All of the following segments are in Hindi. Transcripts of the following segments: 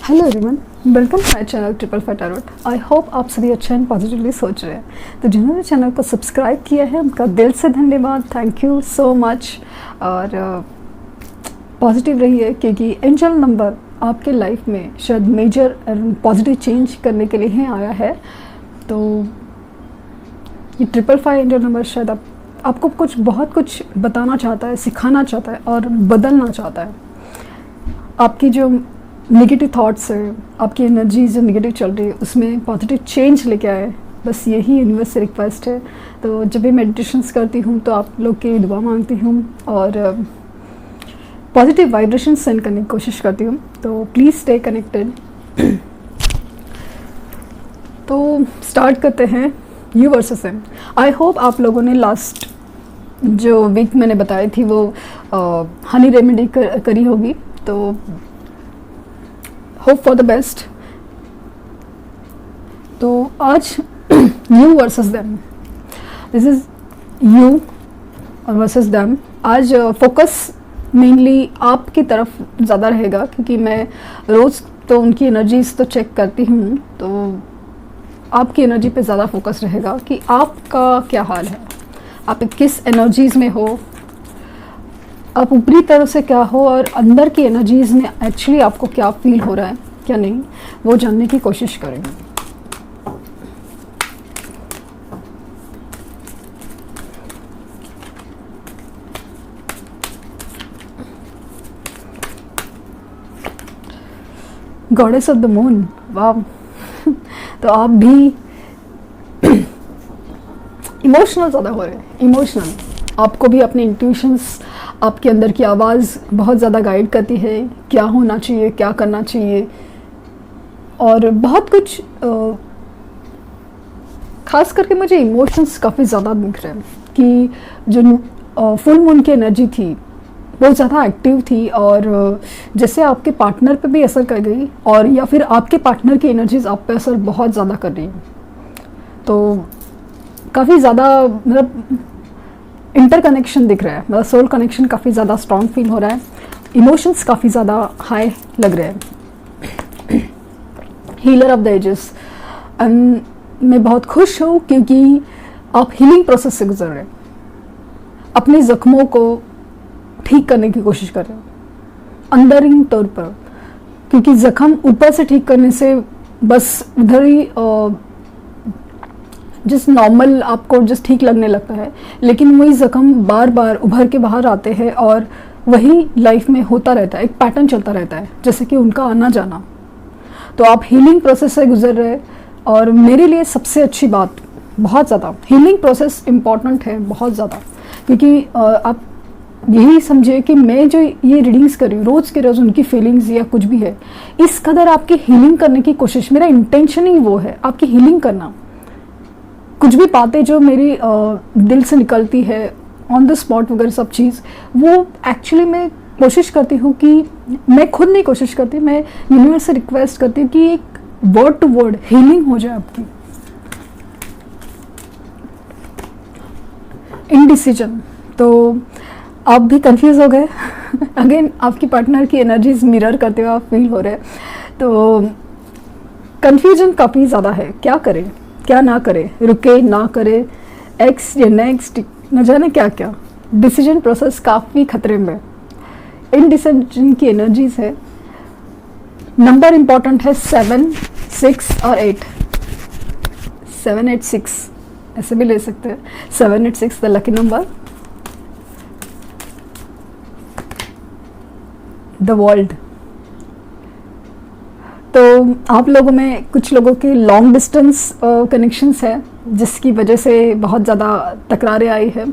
Hello everyone, welcome my channel triple five tarot. I hope आप सभी अच्छा एंड पॉजिटिवली सोच रहे हैं। तो जिन्होंने चैनल को सब्सक्राइब किया है उनका दिल से धन्यवाद, थैंक यू सो मच। और पॉजिटिव रहिए क्योंकि एंजल नंबर आपके लाइफ में शायद मेजर पॉजिटिव चेंज करने के लिए ही आया है। तो ये ट्रिपल फाइव एंजल नंबर शायद आपको बहुत कुछ बताना चाहता है, सिखाना चाहता है और बदलना चाहता है। आपकी जो नेगेटिव थॉट्स है, आपकी एनर्जी जो नेगेटिव चल रही है उसमें पॉजिटिव चेंज लेके आए, बस यही यूनिवर्स से रिक्वेस्ट है। तो जब भी मेडिटेशंस करती हूँ तो आप लोग की दुआ मांगती हूँ और पॉजिटिव वाइब्रेशन सेंड करने की कोशिश करती हूँ। तो प्लीज़ स्टे कनेक्टेड। तो स्टार्ट करते हैं you versus him. I hope आप लोगों ने लास्ट जो वीक मैंने बताई थी वो हनी रेमेडी करी होगी। तो होप फॉर द बेस्ट। तो आज you versus them, this is you और वर्सेस देम। आज फोकस मेनली आपकी तरफ ज़्यादा रहेगा क्योंकि मैं रोज़ तो उनकी एनर्जीज तो चेक करती हूँ, तो आपकी एनर्जी पे ज़्यादा फोकस रहेगा कि आपका क्या हाल है, आप किस एनर्जीज़ में हो, आप ऊपरी तरफ से क्या हो और अंदर की एनर्जीज़ में एक्चुअली आपको क्या फील हो रहा है क्या नहीं, वो जानने की कोशिश करेंगे। गॉडेस ऑफ द मून, वाह। तो आप भी इमोशनल ज़्यादा हो रहे हैं, इमोशनल। आपको भी अपने इंट्यूशंस, आपके अंदर की आवाज़ बहुत ज़्यादा गाइड करती है क्या होना चाहिए, क्या करना चाहिए और बहुत कुछ। ख़ास करके मुझे इमोशंस काफ़ी ज़्यादा दिख रहे हैं कि जो फुल मून की एनर्जी थी बहुत ज़्यादा एक्टिव थी और जैसे आपके पार्टनर पे भी असर कर गई और या फिर आपके पार्टनर की एनर्जीज आप पे असर बहुत ज़्यादा कर रही हैं। तो काफ़ी ज़्यादा मतलब इंटर कनेक्शन दिख रहा है, मतलब सोल कनेक्शन काफ़ी ज़्यादा स्ट्रॉन्ग फील हो रहा है। इमोशंस काफ़ी ज़्यादा हाई लग रहे हैं। हीलर ऑफ द एजेस, मैं बहुत खुश हूँ क्योंकि आप हीलिंग प्रोसेस से गुजर रहे हैं, अपने ज़ख्मों को ठीक करने की कोशिश कर रहे हो अंदरूनी तौर पर, क्योंकि ज़ख्म ऊपर से ठीक करने से बस उधर ही जिस नॉर्मल आपको जिस ठीक लगने लगता है, लेकिन वही ज़ख्म बार बार उभर के बाहर आते हैं और वही लाइफ में होता रहता है, एक पैटर्न चलता रहता है जैसे कि उनका आना जाना। तो आप हीलिंग प्रोसेस से गुजर रहे हैं और मेरे लिए सबसे अच्छी बात, बहुत ज़्यादा हीलिंग प्रोसेस इम्पॉर्टेंट है, बहुत ज़्यादा। क्योंकि आप यही समझे कि मैं जो ये रीडिंग्स कर रही हूँ रोज़ के रोज़, उनकी फीलिंग्स या कुछ भी है, इस कदर आपकी हीलिंग करने की कोशिश, मेरा इंटेंशन ही वो है आपकी हीलिंग करना। कुछ भी बातें जो मेरी दिल से निकलती है ऑन द स्पॉट वगैरह सब चीज़, वो एक्चुअली मैं कोशिश करती हूँ कि मैं खुद नहीं कोशिश करती, मैं यूनिवर्स से रिक्वेस्ट करती हूँ कि एक वर्ड टू वर्ड हीलिंग हो जाए आपकी। इनडिसीजन, तो आप भी कंफ्यूज हो गए। अगेन आपकी पार्टनर की एनर्जीज मिरर करते हुए आप फील हो रहे हैं, तो कंफ्यूजन काफ़ी ज़्यादा है, क्या करें क्या ना करें, रुके ना करे, एक्स या नेक्स्ट, न जाने क्या क्या। डिसीजन प्रोसेस काफ़ी खतरे में, इनडिसीजन की एनर्जीज है। नंबर इम्पॉर्टेंट है 7, 6 और 8, 7, 8, 6 ऐसे भी ले सकते हैं। 7, 8, 6 the lucky number, the world. तो आप लोगों में कुछ लोगों के लॉन्ग डिस्टेंस कनेक्शंस है जिसकी वजह से बहुत ज़्यादा तकरारें आई है।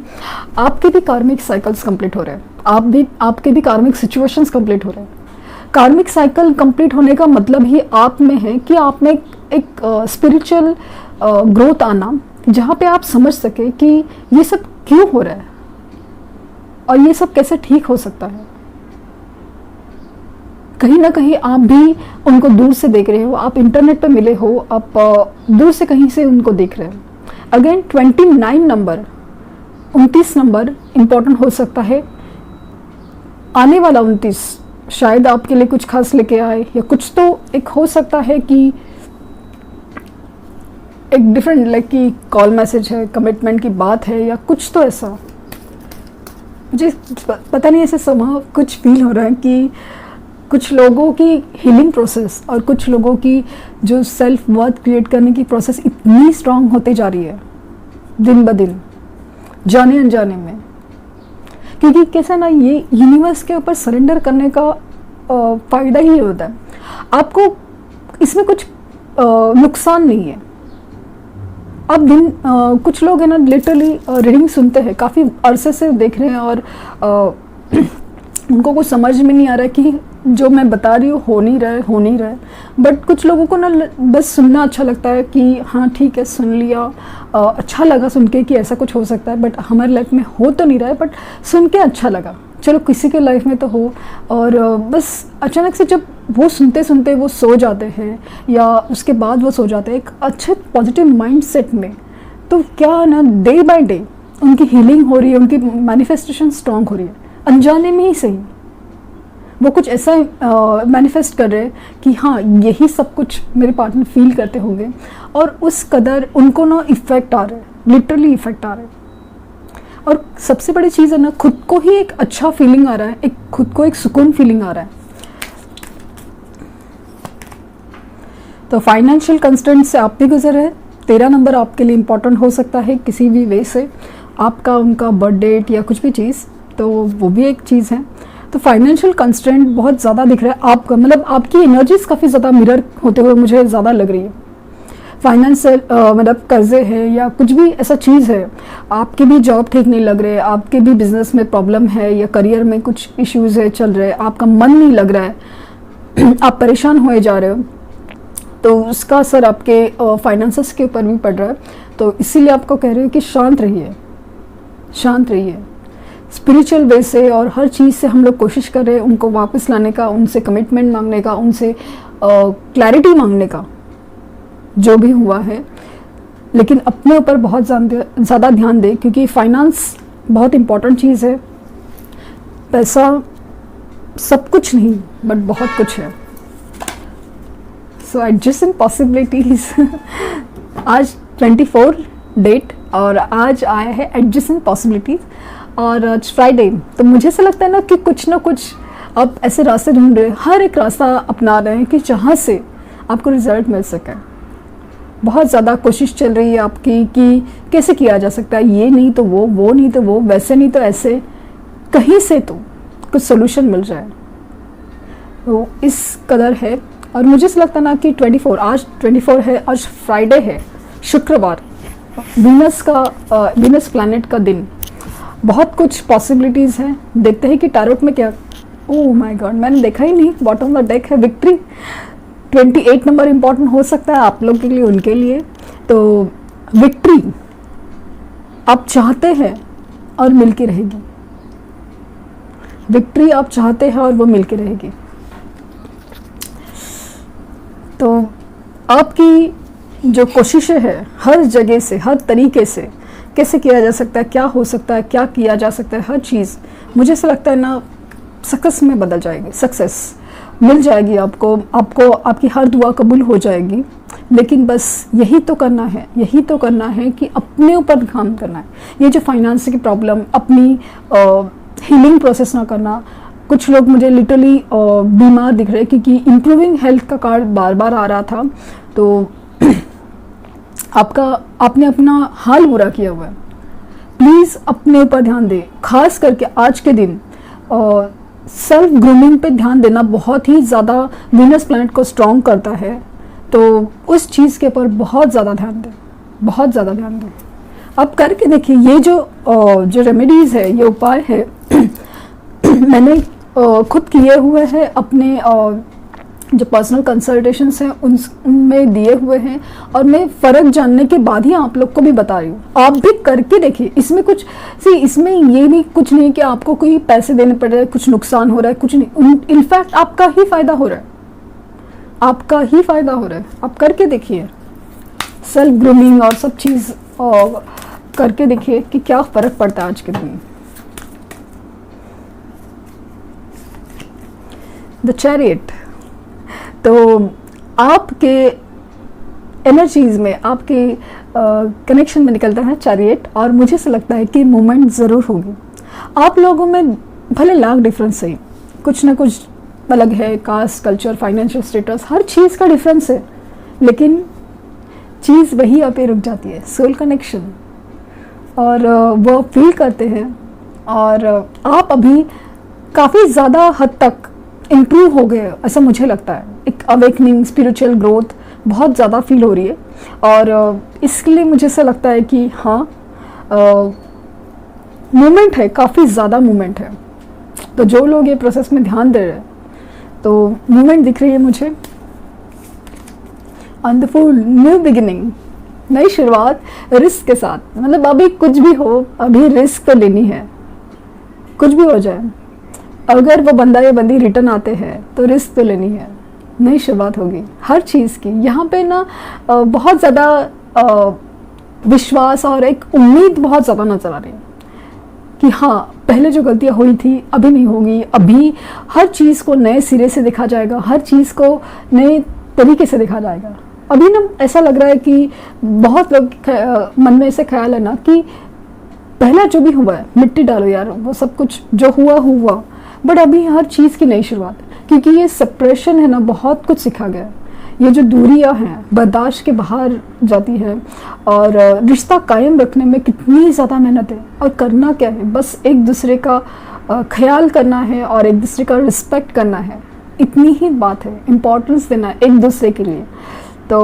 आपके भी कार्मिक साइकिल्स कंप्लीट हो रहे हैं, आपके भी कार्मिक सिचुएशंस कंप्लीट हो रहे हैं। कार्मिक साइकिल कंप्लीट होने का मतलब ही आप में है कि आप में एक स्पिरिचुअल ग्रोथ आना, जहाँ पे आप समझ सके कि ये सब क्यों हो रहा है और ये सब कैसे ठीक हो सकता है। कहीं ना कहीं आप भी उनको दूर से देख रहे हो, आप इंटरनेट पे मिले हो, आप दूर से कहीं से उनको देख रहे हो। अगेन 29 नंबर, 29 नंबर इम्पोर्टेंट हो सकता है। आने वाला 29 शायद आपके लिए कुछ खास लेके आए, या कुछ तो एक हो सकता है कि एक डिफरेंट लाइक कि कॉल मैसेज है, कमिटमेंट की बात है, या कुछ तो ऐसा मुझे पता नहीं, ऐसे समय कुछ फील हो रहा है कि कुछ लोगों की हीलिंग प्रोसेस और कुछ लोगों की जो सेल्फ वर्थ क्रिएट करने की प्रोसेस इतनी स्ट्रांग होती जा रही है दिन ब दिन, जाने अनजाने में। क्योंकि कैसा ना, ये यूनिवर्स के ऊपर सरेंडर करने का फ़ायदा ही होता है। आपको इसमें कुछ नुकसान नहीं है। अब कुछ लोग है ना लिटरली रीडिंग सुनते हैं, काफ़ी अरसे से देख रहे हैं और उनको कुछ समझ में नहीं आ रहा है कि जो मैं बता रही हूँ हो नहीं रहा है। बट कुछ लोगों को ना बस सुनना अच्छा लगता है कि हाँ ठीक है, सुन लिया, अच्छा लगा सुन के कि ऐसा कुछ हो सकता है, बट हमारे लाइफ में हो तो नहीं रहा है, बट सुन के अच्छा लगा, चलो किसी के लाइफ में तो हो। और बस अचानक से जब वो सुनते सुनते वो सो जाते हैं, या उसके बाद वो सो जाते हैं एक अच्छे पॉजिटिव माइंड सेट में, तो क्या ना डे बाय डे उनकी हीलिंग हो रही है, उनकी मैनिफेस्टेशन स्ट्रांग हो रही है, अनजाने में ही सही। वो कुछ ऐसा मैनिफेस्ट कर रहे हैं कि हाँ यही सब कुछ मेरे पार्टनर फील करते होंगे, और उस कदर उनको ना इफ़ेक्ट आ रहा है, लिटरली इफ़ेक्ट आ रहा है। और सबसे बड़ी चीज़ है ना, खुद को ही एक अच्छा फीलिंग आ रहा है, एक खुद को एक सुकून फीलिंग आ रहा है। तो फाइनेंशियल कंस्ट्रेंट से आप भी गुजर रहे हैं। 13 नंबर आपके लिए इम्पॉर्टेंट हो सकता है किसी भी वे से, आपका उनका बर्थ डेट या कुछ भी चीज़, तो वो भी एक चीज़ है। तो फाइनेंशियल कंस्ट्रेंट बहुत ज़्यादा दिख रहा है आपका, मतलब आपकी एनर्जीज काफ़ी ज़्यादा मिरर होते हुए मुझे ज़्यादा लग रही है। फाइनेंस मतलब कर्जे है या कुछ भी ऐसा चीज़ है, आपके भी जॉब ठीक नहीं लग रहे, आपके भी बिजनेस में प्रॉब्लम है, या करियर में कुछ इश्यूज है चल रहे, आपका मन नहीं लग रहा है, आप परेशान होए जा रहे हो, तो उसका असर आपके फाइनेंसेस के ऊपर भी पड़ रहा है। तो इसीलिए आपको कह रहे हो कि शांत रहिए, शांत रहिए। स्पिरिचुअल वे से और हर चीज़ से हम लोग कोशिश कर रहे हैं उनको वापस लाने का, उनसे कमिटमेंट मांगने का, उनसे क्लैरिटी मांगने का, जो भी हुआ है। लेकिन अपने ऊपर बहुत ज़्यादा ध्यान दें, क्योंकि फाइनेंस बहुत इम्पॉर्टेंट चीज़ है। पैसा सब कुछ नहीं, बट बहुत कुछ है। सो एडजस्टिंग पॉसिबिलिटीज आज 24 डेट, और आज आया है एडजस्टिंग पॉसिबिलिटीज, और आज फ्राइडे। तो मुझे ऐसा लगता है ना कि कुछ ना कुछ आप ऐसे रास्ते ढूंढ रहे हैं, हर एक रास्ता अपना रहे हैं कि जहाँ से आपको रिजल्ट मिल सके। बहुत ज़्यादा कोशिश चल रही है आपकी कि कैसे किया जा सकता है, ये नहीं तो वो नहीं तो वो, वैसे नहीं तो ऐसे, कहीं से तो कुछ सोल्यूशन मिल जाए। तो इस कदर है। और मुझे ऐसा लगता है ना कि 24 आज 24 है, आज फ्राइडे है, शुक्रवार, वीनस प्लैनेट का दिन, बहुत कुछ पॉसिबिलिटीज़ हैं। देखते हैं कि टैरोट में क्या। ओह माय गॉड, मैंने देखा ही नहीं, बॉटम ऑफ द डेक है विक्ट्री। 28 नंबर इम्पॉर्टेंट हो सकता है आप लोग के लिए, उनके लिए। तो विक्ट्री आप चाहते हैं और मिलके रहेगी, विक्ट्री आप चाहते हैं और वो मिलके रहेगी। तो आपकी जो कोशिशें हैं हर जगह से, हर तरीके से कैसे किया जा सकता है, क्या हो सकता है, क्या किया जा सकता है, हर चीज़ मुझे ऐसा लगता है ना सक्सेस में बदल जाएगी, सक्सेस मिल जाएगी आपको आपकी हर दुआ कबूल हो जाएगी। लेकिन बस यही तो करना है, यही तो करना है कि अपने ऊपर काम करना है। ये जो फाइनेंस की प्रॉब्लम, अपनी हीलिंग प्रोसेस ना करना। कुछ लोग मुझे लिटरली बीमार दिख रहे हैं क्योंकि इम्प्रूविंग हेल्थ का कार्ड बार बार आ रहा था। तो आपने अपना हाल बुरा किया हुआ है, प्लीज़ अपने ऊपर ध्यान दें। खास करके आज के दिन सेल्फ ग्रूमिंग पे ध्यान देना बहुत ही ज़्यादा वीनस प्लैनेट को स्ट्रॉन्ग करता है। तो उस चीज़ के ऊपर बहुत ज़्यादा ध्यान दें, बहुत ज़्यादा ध्यान दें। अब करके देखिए, ये जो रेमेडीज़ है, ये उपाय है मैंने खुद किए हुए हैं, अपने जो पर्सनल कंसल्टेशंस हैं उनमें दिए हुए हैं, और मैं फ़र्क जानने के बाद ही आप लोग को भी बता रही हूँ। आप भी करके देखिए। इसमें कुछ इसमें ये भी कुछ नहीं कि आपको कोई पैसे देने पड़ रहे हैं, कुछ नुकसान हो रहा है, कुछ नहीं। इनफैक्ट आपका ही फ़ायदा हो रहा है, आपका ही फ़ायदा हो रहा है। आप करके देखिए, सेल्फ ग्रूमिंग और सब चीज़ करके देखिए कि क्या फ़र्क पड़ता है आज के दिन। The chariot. तो आपके एनर्जीज में, आपके कनेक्शन में निकलता है चैरियट, और मुझे ऐसा लगता है कि मूवमेंट ज़रूर होगी। आप लोगों में भले लाख डिफरेंस है, कुछ ना कुछ अलग है, कास्ट, कल्चर, फाइनेंशियल स्टेटस, हर चीज़ का डिफरेंस है, लेकिन चीज़ वही आप पे रुक जाती है, सोल कनेक्शन, और वो फील करते हैं। और आप अभी काफ़ी ज़्यादा हद तक इम्प्रूव हो गए, ऐसा मुझे लगता है। एक अवेकनिंग, स्पिरिचुअल ग्रोथ बहुत ज़्यादा फील हो रही है, और इसके लिए मुझे ऐसा लगता है कि हाँ, मूवमेंट है, काफ़ी ज़्यादा मूवमेंट है। तो जो लोग ये प्रोसेस में ध्यान दे रहे हैं, तो मूवमेंट दिख रही है मुझे। On the full new beginning, नई शुरुआत रिस्क के साथ। मतलब अभी कुछ भी हो, अभी रिस्क तो लेनी है, कुछ भी हो जाए। अगर वो बंदा या बंदी रिटर्न आते हैं तो रिस्क तो लेनी है, नई शुरुआत होगी हर चीज़ की। यहाँ पे ना बहुत ज़्यादा विश्वास और एक उम्मीद बहुत ज़्यादा नज़र आ रही है कि हाँ, पहले जो गलतियाँ हुई थी अभी नहीं होगी, अभी हर चीज़ को नए सिरे से देखा जाएगा, हर चीज़ को नए तरीके से देखा जाएगा। अभी ना ऐसा लग रहा है कि बहुत लोग मन में ऐसे ख्याल है ना कि पहला जो भी हुआ है मिट्टी डालो यार, वो सब कुछ जो हुआ हुआ, बट अभी हर चीज़ की नई शुरुआत। क्योंकि ये सेपरेशन है ना, बहुत कुछ सीखा गया है। ये जो दूरियां हैं बर्दाश्त के बाहर जाती है, और रिश्ता कायम रखने में कितनी ज़्यादा मेहनत है, और करना क्या है, बस एक दूसरे का ख्याल करना है और एक दूसरे का रिस्पेक्ट करना है, इतनी ही बात है। इम्पोर्टेंस देना है एक दूसरे के लिए। तो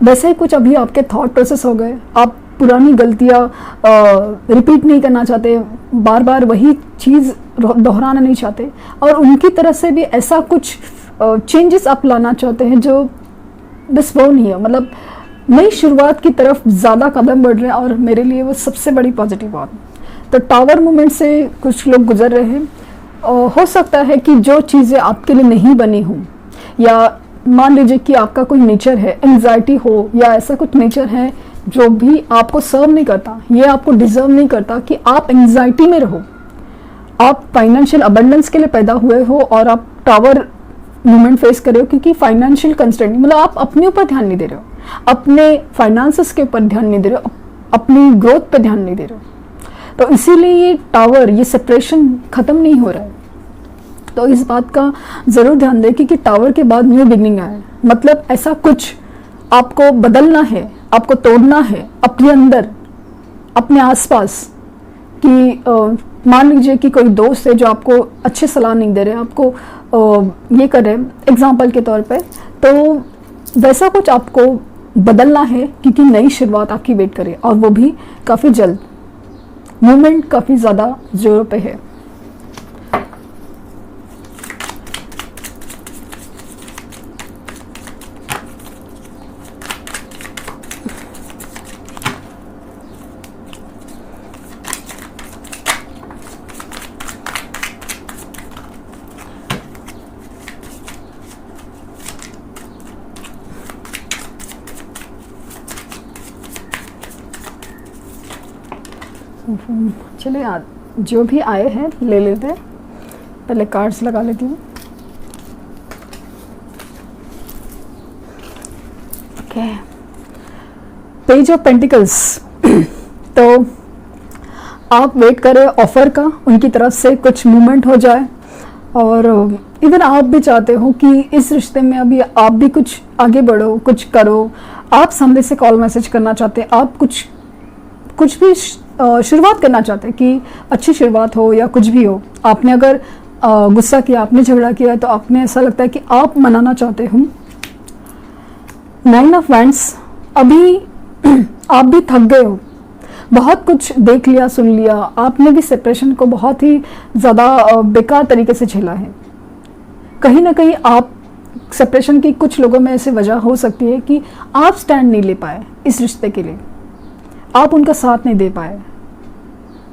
वैसे ही कुछ अभी आपके थॉट प्रोसेस हो गए, आप पुरानी गलतियाँ रिपीट नहीं करना चाहते, बार बार वही चीज़ दोहराना नहीं चाहते, और उनकी तरफ से भी ऐसा कुछ चेंजेस आप लाना चाहते हैं जो बस वो नहीं है। मतलब नई शुरुआत की तरफ ज़्यादा कदम बढ़ रहे हैं, और मेरे लिए वो सबसे बड़ी पॉजिटिव बात। तो टावर मूवमेंट से कुछ लोग गुजर रहे हैं, और हो सकता है कि जो चीज़ें आपके लिए नहीं बनी हों, या मान लीजिए कि आपका कोई नेचर है, एंग्जाइटी हो या ऐसा कुछ नेचर है जो भी आपको सर्व नहीं करता, ये आपको डिजर्व नहीं करता कि आप एंग्जाइटी में रहो। आप फाइनेंशियल अबंडेंस के लिए पैदा हुए हो, और आप टावर मूवमेंट फेस कर रहे हो क्योंकि फाइनेंशियल कंस्ट्रेंट, मतलब आप अपने ऊपर ध्यान नहीं दे रहे हो, अपने फाइनेंसेस के ऊपर ध्यान नहीं दे रहे हो, अपनी ग्रोथ पे ध्यान नहीं दे रहे हो। तो इसीलिए ये टावर, ये सेपरेशन खत्म नहीं हो रहा है। तो इस बात का ज़रूर ध्यान दें कि टावर के बाद न्यू बिगनिंग आए। मतलब ऐसा कुछ आपको बदलना है, आपको तोड़ना है अपने अंदर, अपने आसपास। कि मान लीजिए कि कोई दोस्त है जो आपको अच्छे सलाह नहीं दे रहे, आपको ये कर रहे हैं एग्जाम्पल के तौर पे, तो वैसा कुछ आपको बदलना है, क्योंकि नई शुरुआत आपकी वेट करे, और वो भी काफ़ी जल्द। मूवमेंट काफ़ी ज़्यादा जोरों पे है। चलिए जो भी आए हैं ले लेते हैं, पहले कार्ड्स लगा लेती हूँ। Okay, page of pentacles. तो आप वेट करें ऑफर का, उनकी तरफ से कुछ मूवमेंट हो जाए, और इवन आप भी चाहते हो कि इस रिश्ते में अभी आप भी कुछ आगे बढ़ो, कुछ करो। आप सामने से कॉल मैसेज करना चाहते, आप कुछ भी शुरुआत करना चाहते हैं कि अच्छी शुरुआत हो या कुछ भी हो। आपने अगर गुस्सा किया, आपने झगड़ा किया, तो आपने ऐसा लगता है कि आप मनाना चाहते हो। 9 ऑफ वैंड्स, अभी आप भी थक गए हो, बहुत कुछ देख लिया, सुन लिया, आपने भी सेपरेशन को बहुत ही ज़्यादा बेकार तरीके से झेला है। कहीं ना कहीं आप सेपरेशन की कुछ लोगों में ऐसी वजह हो सकती है कि आप स्टैंड नहीं ले पाए इस रिश्ते के लिए, आप उनका साथ नहीं दे पाए,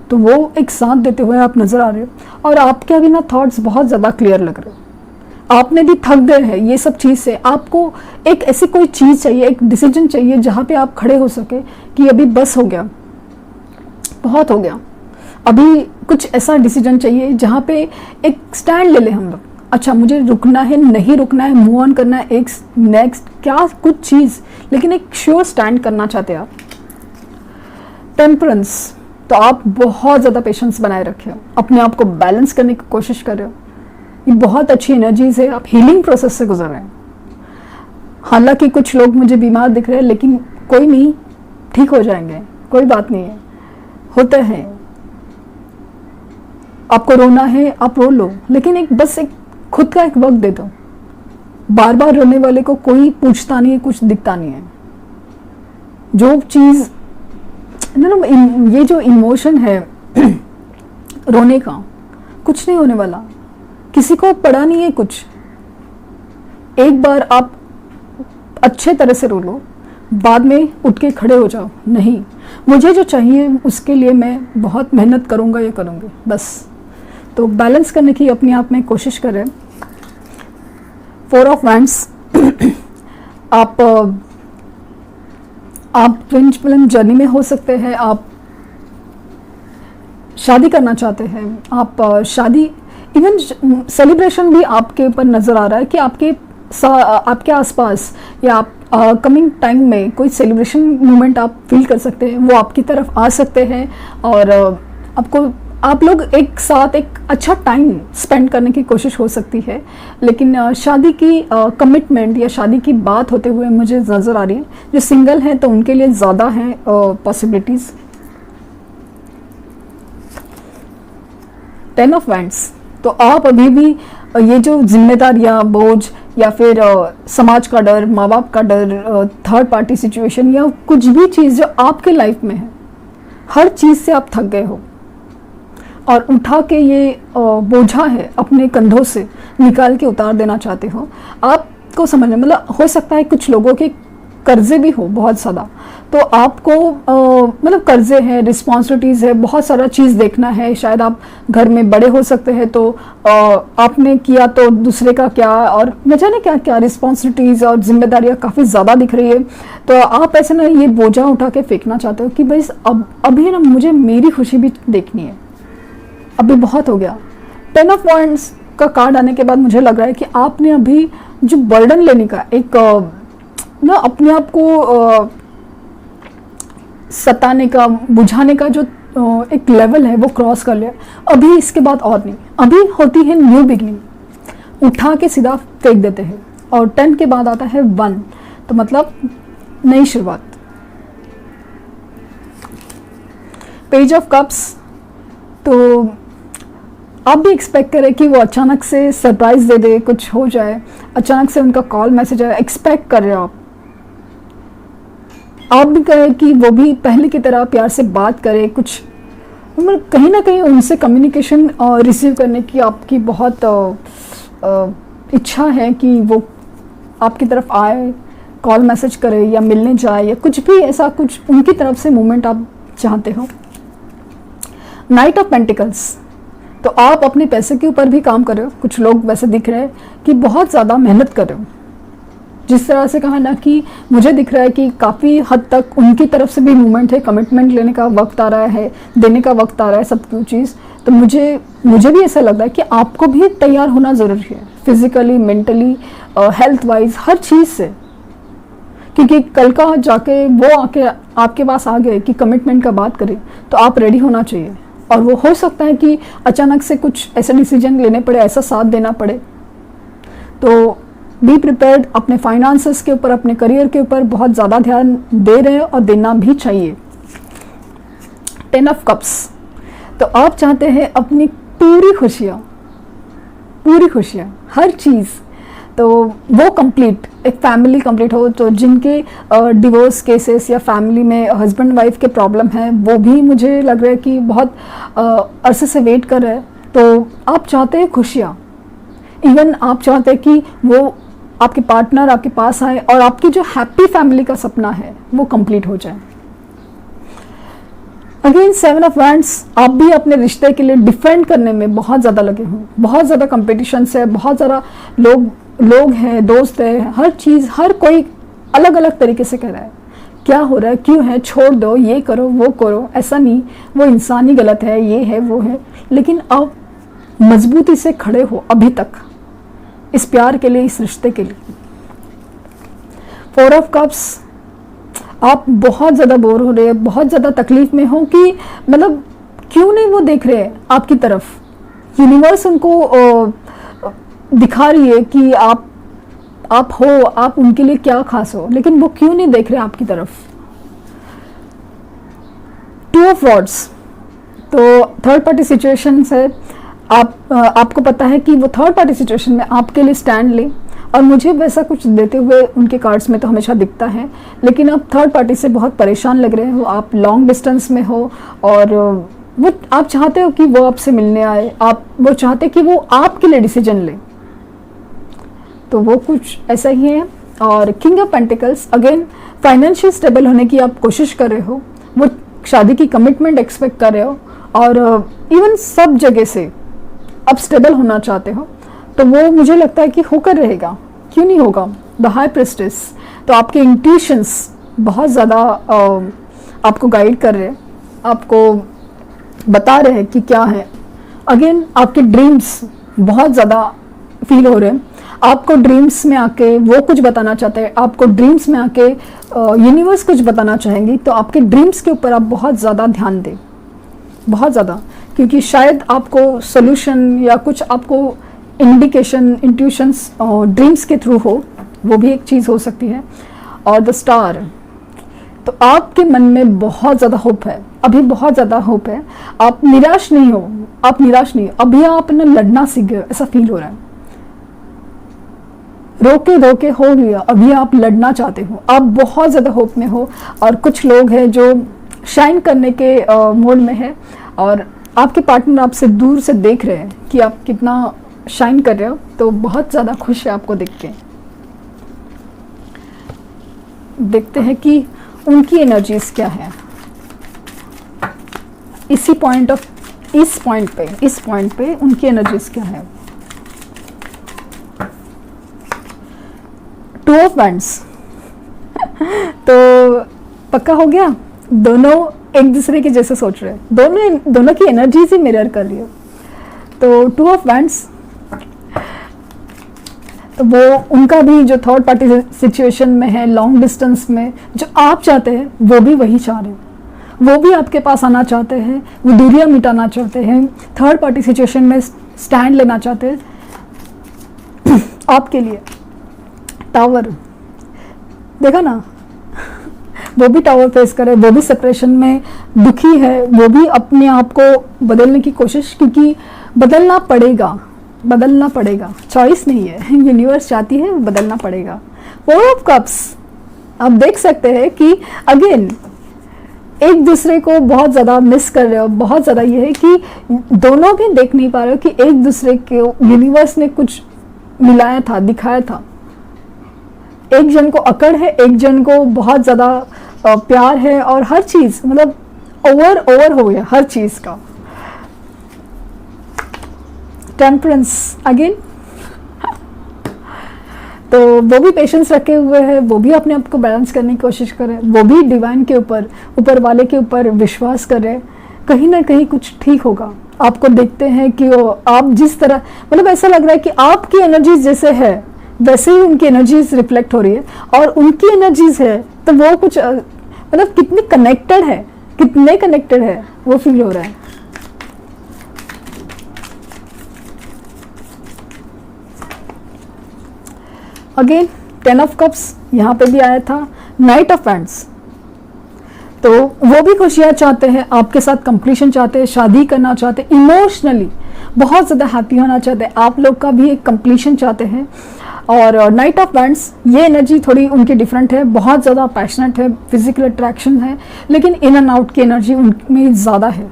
तो वो एक साथ देते हुए आप नज़र आ रहे हो, और आपके अभी ना थॉट्स बहुत ज़्यादा क्लियर लग रहे हो। आपने भी थक गए हैं ये सब चीज़ से, आपको एक ऐसी कोई चीज़ चाहिए, एक डिसीजन चाहिए जहाँ पे आप खड़े हो सके कि अभी बस हो गया, बहुत हो गया, अभी कुछ ऐसा डिसीजन चाहिए जहाँ पे एक स्टैंड ले ले हम लोग। अच्छा, मुझे रुकना है, नहीं रुकना है, मूव ऑन करना है, एक नेक्स्ट क्या कुछ चीज़, लेकिन एक श्योर स्टैंड करना चाहते हैं आप। टेम्परेंस, तो आप बहुत ज़्यादा पेशेंस बनाए रखे हो, अपने आप को बैलेंस करने की कोशिश कर रहे हो। ये बहुत अच्छी एनर्जीज है, आप हीलिंग प्रोसेस से गुजर रहे हैं। हालांकि कुछ लोग मुझे बीमार दिख रहे हैं, लेकिन कोई नहीं, ठीक हो जाएंगे, कोई बात नहीं है, होता है। आपको रोना है, आप रो लो, लेकिन एक बस एक खुद का एक वक्त दे दो। बार बार रोने वाले को कोई पूछता नहीं है, कुछ दिखता नहीं है। जो चीज़ ये जो इमोशन है रोने का, कुछ नहीं होने वाला, किसी को पड़ा नहीं है कुछ। एक बार आप अच्छे तरह से रो लो, बाद में उठ के खड़े हो जाओ, नहीं मुझे जो चाहिए उसके लिए मैं बहुत मेहनत करूँगा या करूँगी, बस। तो बैलेंस करने की अपने आप में कोशिश करें। 4 ऑफ वैंड्स, आप ट्विन फ्लेम जर्नी में हो सकते हैं, आप शादी करना चाहते हैं, आप शादी, इवन सेलिब्रेशन भी आपके ऊपर नज़र आ रहा है कि आपके आसपास या आप कमिंग टाइम में कोई सेलिब्रेशन मोमेंट आप फील कर सकते हैं, वो आपकी तरफ आ सकते हैं और आप लोग एक साथ एक अच्छा टाइम स्पेंड करने की कोशिश हो सकती है। लेकिन शादी की कमिटमेंट या शादी की बात होते हुए मुझे नज़र आ रही है। जो सिंगल हैं तो उनके लिए ज़्यादा हैं पॉसिबिलिटीज़। 10 ऑफ वैंड्स, तो आप अभी भी ये जो जिम्मेदारियाँ, बोझ या फिर समाज का डर, माँ बाप का डर, थर्ड पार्टी सिचुएशन या कुछ भी चीज़ जो आपके लाइफ में है, हर चीज़ से आप थक गए हो और उठा के ये बोझा है अपने कंधों से निकाल के उतार देना चाहते हो। आपको समझना, मतलब हो सकता है कुछ लोगों के कर्जे भी हो बहुत ज़्यादा, तो आपको मतलब कर्जे हैं, रिस्पॉन्सिबिलिटीज़ है, बहुत सारा चीज़ देखना है। शायद आप घर में बड़े हो सकते हैं, तो आपने किया तो दूसरे का क्या, और न जाने क्या क्या रिस्पॉन्सिबिलिटीज़ और जिम्मेदारियाँ काफ़ी ज़्यादा दिख रही है। तो आप ऐसे ना ये बोझा उठा के फेंकना चाहते हो कि भाई अभी ना मुझे मेरी खुशी भी देखनी है, अभी बहुत हो गया। 10 ऑफ वॉन्ड्स का कार्ड आने के बाद मुझे लग रहा है कि आपने अभी जो बर्डन लेने का एक ना अपने आप को सताने का, बुझाने का जो एक लेवल है वो क्रॉस कर लिया। अभी इसके बाद और नहीं, अभी होती है न्यू बिगनिंग, उठा के सीधा फेंक देते हैं। और 10 के बाद आता है 1, तो मतलब नई शुरुआत। पेज ऑफ कप्स, तो आप भी एक्सपेक्ट करें कि वो अचानक से सरप्राइज़ दे दे, कुछ हो जाए, अचानक से उनका कॉल मैसेज आए, एक्सपेक्ट कर रहे हो आप भी करें कि वो भी पहले की तरह प्यार से बात करे, कुछ मतलब कहीं ना कहीं उनसे कम्युनिकेशन रिसीव करने की आपकी बहुत इच्छा है कि वो आपकी तरफ आए, कॉल मैसेज करे या मिलने जाए या कुछ भी ऐसा, कुछ उनकी तरफ से मूवमेंट आप चाहते हो। नाइट ऑफ पेंटिकल्स, तो आप अपने पैसे के ऊपर भी काम कर रहे हो। कुछ लोग वैसे दिख रहे हैं कि बहुत ज़्यादा मेहनत कर रहे हो। जिस तरह से कहा ना कि मुझे दिख रहा है कि काफ़ी हद तक उनकी तरफ से भी मूवमेंट है, कमिटमेंट लेने का वक्त आ रहा है, देने का वक्त आ रहा है, सब कुछ चीज़। तो मुझे भी ऐसा लग रहा है कि आपको भी तैयार होना ज़रूरी है, फिज़िकली, मेंटली, हेल्थ वाइज, हर चीज़ से। क्योंकि कल का जाके वो आके आपके पास आ गए कि कमिटमेंट का बात करें, तो आप रेडी होना चाहिए। और वो हो सकता है कि अचानक से कुछ ऐसे डिसीजन लेने पड़े, ऐसा साथ देना पड़े। तो बी प्रिपेयर्ड, अपने फाइनेंसेस के ऊपर, अपने करियर के ऊपर बहुत ज़्यादा ध्यान दे रहे हैं और देना भी चाहिए। 10 ऑफ कप्स, तो आप चाहते हैं अपनी पूरी खुशियाँ, हर चीज़, तो वो कंप्लीट, एक फैमिली कंप्लीट हो। तो जिनके डिवोर्स केसेस या फैमिली में हस्बैंड वाइफ के प्रॉब्लम है, वो भी मुझे लग रहा है कि बहुत अरसे से वेट कर रहे हैं। तो आप चाहते हैं खुशियाँ, इवन आप चाहते हैं कि वो आपके पार्टनर आपके पास आए और आपकी जो हैप्पी फैमिली का सपना है वो कंप्लीट हो जाए। अगेन 7 ऑफ वैंड्स, आप भी अपने रिश्ते के लिए डिफेंड करने में बहुत ज़्यादा लगे हो, बहुत ज़्यादा कंपटीशन है, बहुत ज़्यादा लोग हैं, दोस्त है, हर चीज़, हर कोई अलग अलग तरीके से कह रहा है क्या हो रहा है, क्यों है, छोड़ दो, ये करो वो करो, ऐसा नहीं, वो इंसान ही गलत है, ये है वो है। लेकिन आप मजबूती से खड़े हो अभी तक इस प्यार के लिए, इस रिश्ते के लिए। 4 ऑफ कप्स, आप बहुत ज़्यादा बोर हो रहे हैं, बहुत ज़्यादा तकलीफ में हो कि मतलब क्यों नहीं वो देख रहे हैं आपकी तरफ। यूनिवर्स उनको दिखा रही है कि आप हो, आप उनके लिए क्या खास हो, लेकिन वो क्यों नहीं देख रहे आपकी तरफ। 2 ऑफ वॉर्ड्स, तो थर्ड पार्टी सिचुएशन है। आपको पता है कि वो थर्ड पार्टी सिचुएशन में आपके लिए स्टैंड ले, और मुझे वैसा कुछ देते हुए उनके कार्ड्स में तो हमेशा दिखता है। लेकिन आप थर्ड पार्टी से बहुत परेशान लग रहे हो, आप लॉन्ग डिस्टेंस में हो, और वो आप चाहते हो कि वो आपसे मिलने आए, वो चाहते कि वो आपके लिए डिसीजन ले। तो वो कुछ ऐसा ही है। और king of pentacles, again financial stable होने की आप कोशिश कर रहे हो, वो शादी की कमिटमेंट एक्सपेक्ट कर रहे हो, और इवन सब जगह से आप स्टेबल होना चाहते हो। तो वो मुझे लगता है कि होकर रहेगा, क्यों नहीं होगा। द हाई प्रेस्टिस, तो आपके इंट्यूशंस बहुत ज़्यादा आपको गाइड कर रहे हैं, आपको बता रहे हैं कि क्या है। अगेन आपके ड्रीम्स बहुत ज़्यादा फील हो रहे हैं, आपको ड्रीम्स में आके वो कुछ बताना चाहते हैं, आपको ड्रीम्स में आके यूनिवर्स कुछ बताना चाहेंगी। तो आपके ड्रीम्स के ऊपर आप बहुत ज़्यादा ध्यान दें, बहुत ज़्यादा, क्योंकि शायद आपको सोल्यूशन या कुछ आपको इंडिकेशन, इंट्यूशंस ड्रीम्स के थ्रू हो, वो भी एक चीज़ हो सकती है। और द स्टार, तो आपके मन में बहुत ज़्यादा होप है, अभी बहुत ज़्यादा होप है। आप निराश नहीं हो, आप निराश नहीं हो, अभी आप ना लड़ना सीख गए, ऐसा फील हो रहा है। रोके रोके हो गया, अभी आप लड़ना चाहते हो, आप बहुत ज़्यादा होप में हो। और कुछ लोग हैं जो शाइन करने के मोड में है, और आपके पार्टनर आपसे दूर से देख रहे हैं कि आप कितना शाइन कर रहे हो, तो बहुत ज़्यादा खुश है आपको देख के। देखते हैं कि उनकी एनर्जीज क्या है इस पॉइंट पे उनकी एनर्जीज क्या है। 2 ऑफ वैंड्स, तो पक्का हो गया, दोनों एक दूसरे के जैसे सोच रहे हैं, दोनों की एनर्जीज ही मिरर कर रही है। तो 2 ऑफ वैंड्स, तो वो उनका भी जो थर्ड पार्टी सिचुएशन में है, लॉन्ग डिस्टेंस में, जो आप चाहते हैं वो भी वही चाह रहे हैं, वो भी आपके पास आना चाहते हैं, वो दूरियां मिटाना चाहते हैं, थर्ड पार्टी सिचुएशन में स्टैंड लेना चाहते हैं आपके लिए। टावर, देखा ना, वो भी टावर फेस करे, वो भी सेपरेशन में दुखी है, वो भी अपने आप को बदलने की कोशिश, क्योंकि बदलना पड़ेगा, चॉइस नहीं है, यूनिवर्स चाहती है, बदलना पड़ेगा। 4 ऑफ कप्स, आप देख सकते हैं कि अगेन एक दूसरे को बहुत ज़्यादा मिस कर रहे हो, बहुत ज़्यादा ये है कि दोनों भी देख नहीं पा रहे हो कि एक दूसरे के यूनिवर्स ने कुछ मिलाया था, दिखाया था। एक जन को अकड़ है, एक जन को बहुत ज़्यादा प्यार है, और हर चीज़ मतलब ओवर हो गया हर चीज़ का। टेम्परेंस अगेन, तो वो भी पेशेंस रखे हुए हैं, वो भी अपने आप को बैलेंस करने की कोशिश करें, वो भी डिवाइन के ऊपर वाले के ऊपर विश्वास करें, कहीं ना कहीं कुछ ठीक होगा। आपको देखते हैं कि वो आप जिस तरह, मतलब ऐसा लग रहा है कि आपकी एनर्जीज जैसे है वैसे ही उनकी एनर्जीज रिफ्लेक्ट हो रही है, और उनकी एनर्जीज है तो वो कुछ मतलब कितने कनेक्टेड है वो फील हो रहा है। अगेन 10 ऑफ कप्स यहाँ पे भी आया था। नाइट ऑफ वैंड्स, तो वो भी खुशियाँ चाहते हैं, आपके साथ कंप्लीशन चाहते हैं, शादी करना चाहते हैं, इमोशनली बहुत ज़्यादा हैप्पी होना चाहते हैं, आप लोग का भी एक कंप्लीशन चाहते हैं। और नाइट ऑफ वैंड्स, ये एनर्जी थोड़ी उनकी डिफरेंट है, बहुत ज़्यादा पैशनेट है, फिजिकल अट्रैक्शन है, लेकिन इन एंड आउट की एनर्जी उनमें ज़्यादा है।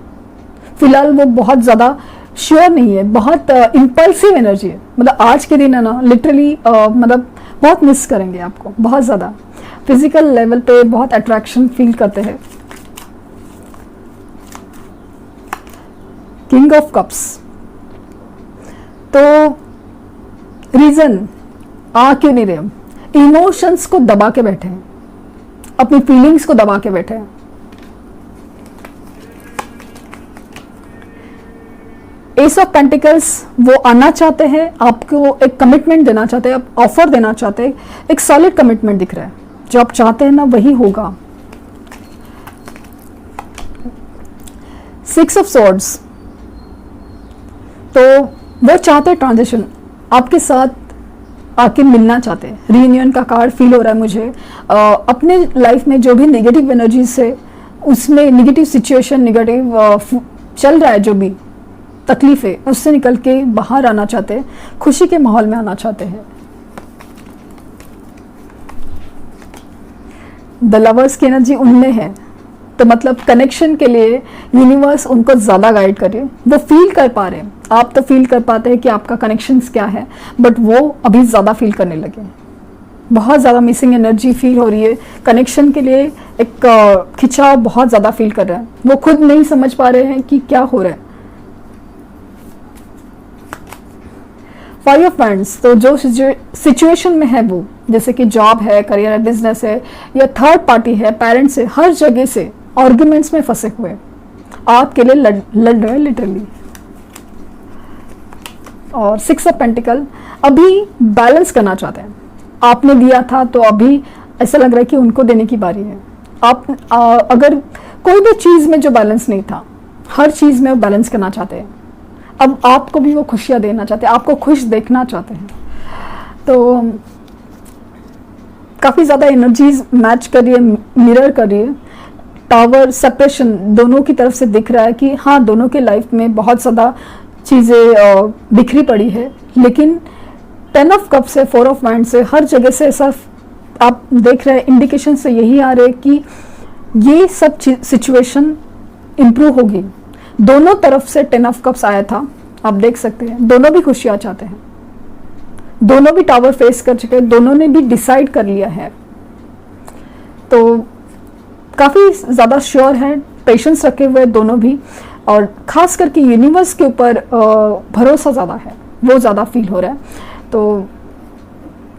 फिलहाल वो बहुत ज़्यादा श्योर नहीं है, बहुत इम्पल्सिव एनर्जी है, मतलब आज के दिन है ना लिटरली मतलब बहुत मिस करेंगे आपको, बहुत ज़्यादा फिजिकल लेवल पे बहुत अट्रैक्शन फील करते हैं। किंग ऑफ कप्स, तो रीज़न आ क्यों नहीं रहे, इमोशंस को दबा के बैठे हैं, अपनी फीलिंग्स को दबा के बैठे हैं। एस ऑफ पेंटिकल्स, वो आना चाहते हैं, आपको एक कमिटमेंट देना चाहते हैं, ऑफर देना चाहते हैं, एक सॉलिड कमिटमेंट दिख रहा है। जो आप चाहते हैं ना वही होगा। सिक्स ऑफ सॉर्ड्स, तो वो चाहते हैं ट्रांजिशन, आपके साथ आके मिलना चाहते हैं। रीयूनियन का कार्ड फील हो रहा है मुझे। अपने लाइफ में जो भी नेगेटिव एनर्जीज है, उसमें नेगेटिव सिचुएशन, नेगेटिव चल रहा है, जो भी तकलीफ है, उससे निकल के बाहर आना चाहते हैं, खुशी के माहौल में आना चाहते हैं। द लवर्स की एनर्जी उनमें है, तो मतलब कनेक्शन के लिए यूनिवर्स उनको ज़्यादा गाइड करे। वो फील कर पा रहे हैं, आप तो फील कर पाते हैं कि आपका कनेक्शंस क्या है, बट वो अभी ज़्यादा फील करने लगे। बहुत ज़्यादा मिसिंग एनर्जी फील हो रही है कनेक्शन के लिए, एक खिंचाव बहुत ज़्यादा फील कर रहे हैं। वो खुद नहीं समझ पा रहे हैं कि क्या हो रहा है। फाइव ऑफ वांड्स, तो जो सिचुएशन में है वो, जैसे कि जॉब है, करियर है, बिजनेस है, या थर्ड पार्टी है, पेरेंट्स है, हर जगह से आर्ग्यूमेंट्स में फंसे हुए आपके लिए लड़ रहे लिटरली। और सिक्स ऑफ पेंटिकल, अभी बैलेंस करना चाहते हैं। आपने दिया था तो अभी ऐसा लग रहा है कि उनको देने की बारी है। आप अगर कोई भी चीज़ में जो बैलेंस नहीं था, हर चीज़ में वो बैलेंस करना चाहते हैं। अब आपको भी वो खुशियाँ देना चाहते हैं, आपको खुश देखना चाहते हैं। तो काफ़ी ज़्यादा एनर्जीज मैच कर रही है, मिरर कर रही है। टावर सेपरेशन दोनों की तरफ से दिख रहा है कि हाँ, दोनों के लाइफ में बहुत ज़्यादा चीज़ें बिखरी पड़ी है, लेकिन 10 ऑफ कप से, 4 ऑफ वांड से, हर जगह से ऐसा आप देख रहे हैं, इंडिकेशन से यही आ रहे हैं कि ये सब सिचुएशन इम्प्रूव होगी। दोनों तरफ से 10 ऑफ कप्स आया था, आप देख सकते हैं। दोनों भी खुशियाँ चाहते हैं, दोनों भी टावर फेस कर चुके हैं, दोनों ने भी डिसाइड कर लिया है। तो काफ़ी ज़्यादा श्योर है, पेशेंस रखे हुए दोनों भी, और ख़ास करके यूनिवर्स के ऊपर भरोसा ज़्यादा है, वो ज़्यादा फील हो रहा है। तो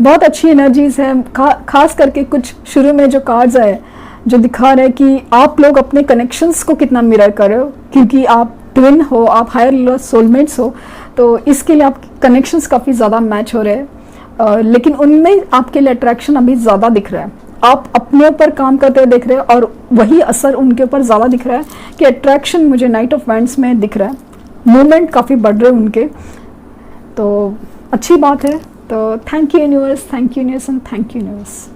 बहुत अच्छी एनर्जीज है। खास करके कुछ शुरू में जो कार्ड्स आए जो दिखा रहे हैं कि आप लोग अपने कनेक्शंस को कितना मिरर कर रहे हो, क्योंकि आप ट्विन हो, आप हायर सोलमेट्स हो, तो इसके लिए आप कनेक्शंस काफ़ी ज़्यादा मैच हो रहे हैं। लेकिन उनमें आपके लिए अट्रैक्शन अभी ज़्यादा दिख रहा है। आप अपने ऊपर काम करते हुए दिख रहे हैं, और वही असर उनके ऊपर ज़्यादा दिख रहा है कि अट्रैक्शन मुझे नाइट ऑफ वांड्स में दिख रहा है। मूवमेंट काफ़ी बढ़ रहे हैं उनके, तो अच्छी बात है। तो thank you universe, thank you universe and thank you universe.